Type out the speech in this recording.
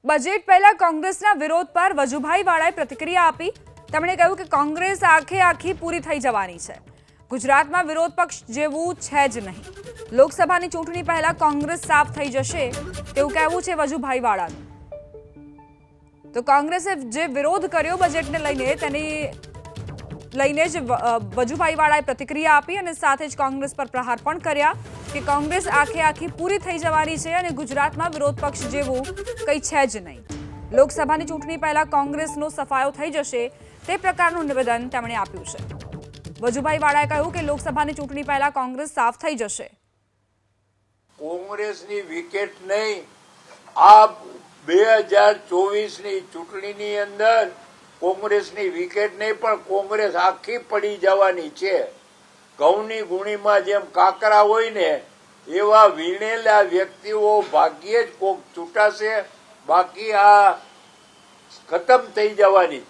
Budget પહેલા કોંગ્રેસના વિરોધ પર વજુભાઈ વાળાએ પ્રતિક્રિયા આપી। તેમણે કહ્યું કે કોંગ્રેસ આખી પૂરી થઈ જવાની છે। ગુજરાતમાં વિરોધ પક્ષ જેવું છે જ નહીં। લોકસભાની ચૂંટણી પહેલા કોંગ્રેસ સાફ થઈ જશે તેવું કહેવું છે વજુભાઈ વાળાનું। તો કોંગ્રેસે જે વિરોધ કર્યો બજેટને લઈને તેની લઈને જ વજુભાઈ વાળાએ પ્રતિક્રિયા આપી અને સાથે જ કોંગ્રેસ પર પ્રહાર પણ કર્યા કે કોંગ્રેસ આખી પૂરી થઈ જવાની છે અને ગુજરાતમાં વિરોધ પક્ષ જેવું કંઈ છે જ નહીં। લોકસભાની ચૂંટણી પહેલા કોંગ્રેસનો સફાયો થઈ જશે તે પ્રકારનું નિવેદન તેમણે આપ્યું છે। વજુભાઈ વાળાએ કહ્યું કે લોકસભાની ચૂંટણી પહેલા કોંગ્રેસ સાફ થઈ જશે। કોંગ્રેસની વિકેટ નહીં, આ 2024ની ચૂંટણીની અંદર કોંગ્રેસની વિકેટ નહીં પણ કોંગ્રેસ આખી પડી જવાની છે। ઘઉંની ગુણીમાં જેમ કાકરા હોય ને એવા વીણેલા વ્યક્તિઓ ભાગ્યે જ કોક છૂટાશે, બાકી આ ખતમ થઈ જવાની।